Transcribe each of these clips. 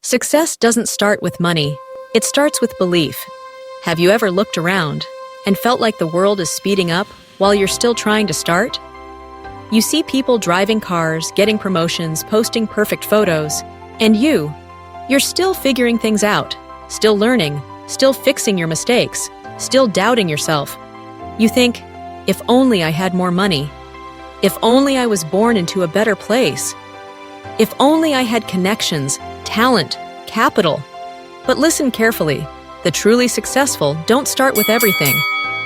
Success doesn't start with money. It starts with belief. Have you ever looked around and felt like the world is speeding up while you're still trying to start? You see people driving cars, getting promotions, posting perfect photos, and you're still figuring things out, still learning, still fixing your mistakes, still doubting yourself. You think, if only I had more money. If only I was born into a better place. If only I had connections, talent, capital. But listen carefully. The truly successful don't start with everything.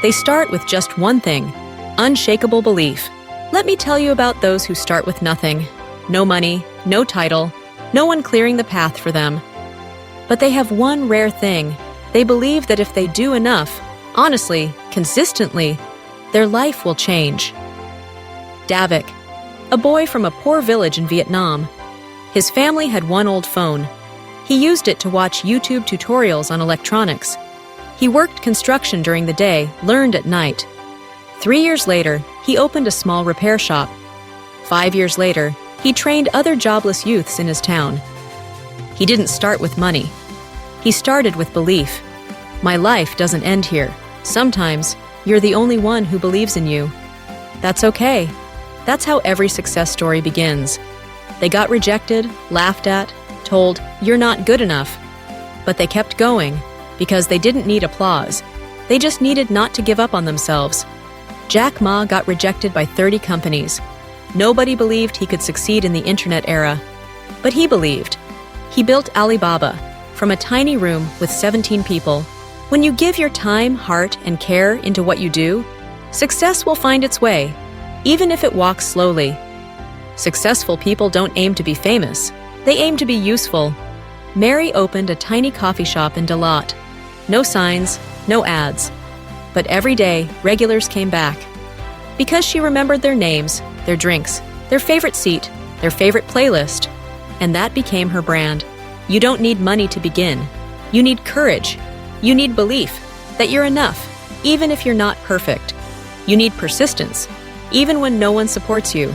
They start with just one thing: unshakable belief. Let me tell you about those who start with nothing. No money, no title, no one clearing the path for them. But they have one rare thing. They believe that if they do enough, honestly, consistently, their life will change. Davik, a boy from a poor village in Vietnam. His family had one old phone. He used it to watch YouTube tutorials on electronics. He worked construction during the day, learned at night. 3 years later, he opened a small repair shop. 5 years later, he trained other jobless youths in his town. He didn't start with money. He started with belief. My life doesn't end here. Sometimes, you're the only one who believes in you. That's okay. That's how every success story begins. They got rejected, laughed at, told, "You're not good enough." But they kept going because they didn't need applause. They just needed not to give up on themselves. Jack Ma got rejected by 30 companies. Nobody believed he could succeed in the internet era. But he believed. He built Alibaba from a tiny room with 17 people. When you give your time, heart, and care into what you do, success will find its way, even if it walks slowly. Successful people don't aim to be famous. They aim to be useful. Mary opened a tiny coffee shop in Dalat. No signs, no ads. But every day, regulars came back. Because she remembered their names, their drinks, their favorite seat, their favorite playlist. And that became her brand. You don't need money to begin. You need courage. You need belief that you're enough, even if you're not perfect. You need persistence, even when no one supports you.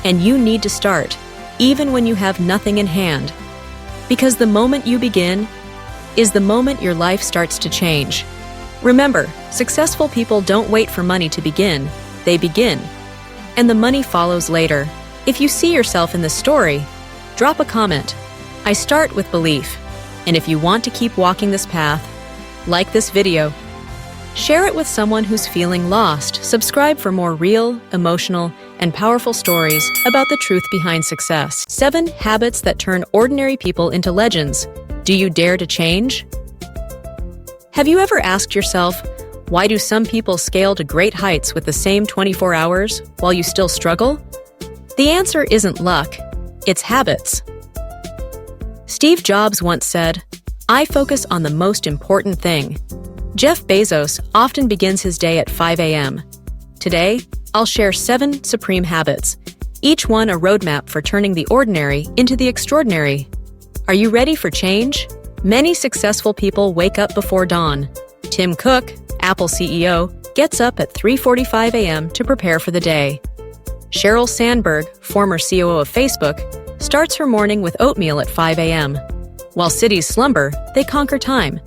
And you need to start, even when you have nothing in hand. Because the moment you begin is the moment your life starts to change. Remember, successful people don't wait for money to begin, they begin. And the money follows later. If you see yourself in this story, drop a comment. I start with belief. And if you want to keep walking this path, like this video. Share it with someone who's feeling lost. Subscribe for more real, emotional, and powerful stories about the truth behind success. 7 habits that turn ordinary people into legends. Do you dare to change? Have you ever asked yourself, why do some people scale to great heights with the same 24 hours while you still struggle? The answer isn't luck, it's habits. Steve Jobs once said, "I focus on the most important thing." Jeff Bezos often begins his day at 5 a.m. Today, I'll share 7 supreme habits, each one a roadmap for turning the ordinary into the extraordinary. Are you ready for change? Many successful people wake up before dawn. Tim Cook, Apple CEO, gets up at 3:45 a.m. to prepare for the day. Sheryl Sandberg, former COO of Facebook, starts her morning with oatmeal at 5 a.m. While cities slumber, they conquer time,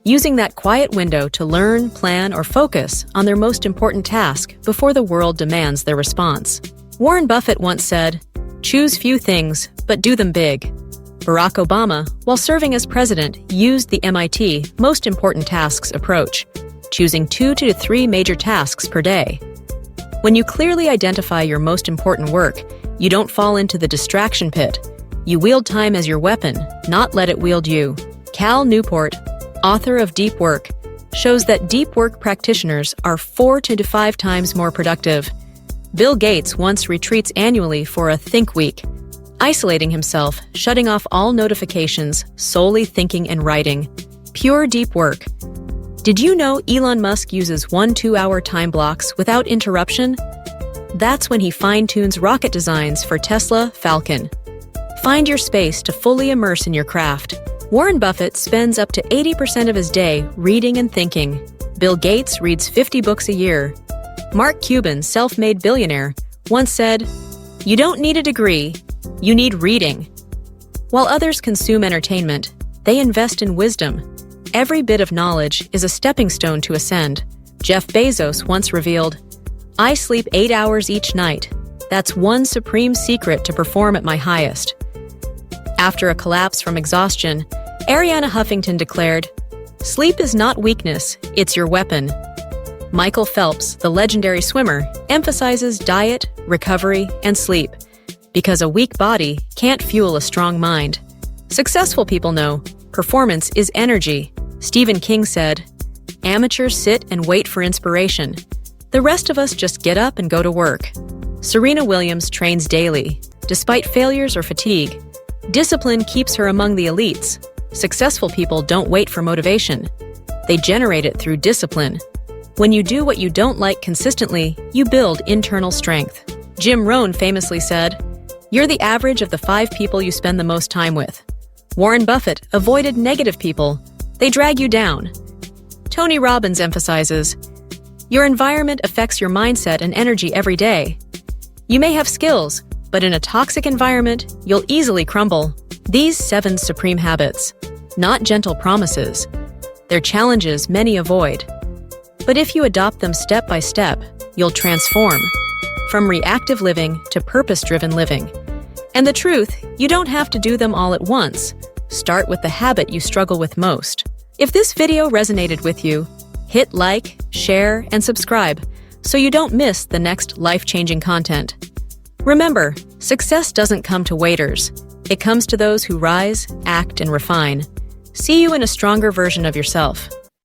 using that quiet window to learn, plan, or focus on their most important task before the world demands their response. Warren Buffett once said, "Choose few things, but do them big." Barack Obama, while serving as president, used the MIT Most Important Tasks approach, choosing 2 to 3 major tasks per day. When you clearly identify your most important work, you don't fall into the distraction pit. You wield time as your weapon, not let it wield you. Cal Newport, author of Deep Work, shows that deep work practitioners are 4 to 5 times more productive. Bill Gates once retreats annually for a Think Week, isolating himself, shutting off all notifications, solely thinking and writing. Pure deep work. Did you know Elon Musk uses 1-2-hour time blocks without interruption? That's when he fine-tunes rocket designs for Tesla Falcon. Find your space to fully immerse in your craft. Warren Buffett spends up to 80% of his day reading and thinking. Bill Gates reads 50 books a year. Mark Cuban, self-made billionaire, once said, "You don't need a degree, you need reading." While others consume entertainment, they invest in wisdom. Every bit of knowledge is a stepping stone to ascend. Jeff Bezos once revealed, "I sleep 8 hours each night. That's one supreme secret to perform at my highest." After a collapse from exhaustion, Ariana Huffington declared, "Sleep is not weakness, it's your weapon." Michael Phelps, the legendary swimmer, emphasizes diet, recovery, and sleep, because a weak body can't fuel a strong mind. Successful people know performance is energy. Stephen King said, "Amateurs sit and wait for inspiration. The rest of us just get up and go to work." Serena Williams trains daily, despite failures or fatigue. Discipline keeps her among the elites. Successful people don't wait for motivation. They generate it through discipline. When you do what you don't like consistently, you build internal strength. Jim Rohn famously said, "You're the average of the 5 people you spend the most time with." Warren Buffett avoided negative people. They drag you down. Tony Robbins emphasizes, "Your environment affects your mindset and energy every day." You may have skills, but in a toxic environment, you'll easily crumble. These 7 supreme habits, not gentle promises. They're challenges many avoid. But if you adopt them step by step, you'll transform from reactive living to purpose-driven living. And the truth, you don't have to do them all at once. Start with the habit you struggle with most. If this video resonated with you, hit like, share, and subscribe so you don't miss the next life-changing content. Remember, success doesn't come to waiters. It comes to those who rise, act, and refine. See you in a stronger version of yourself.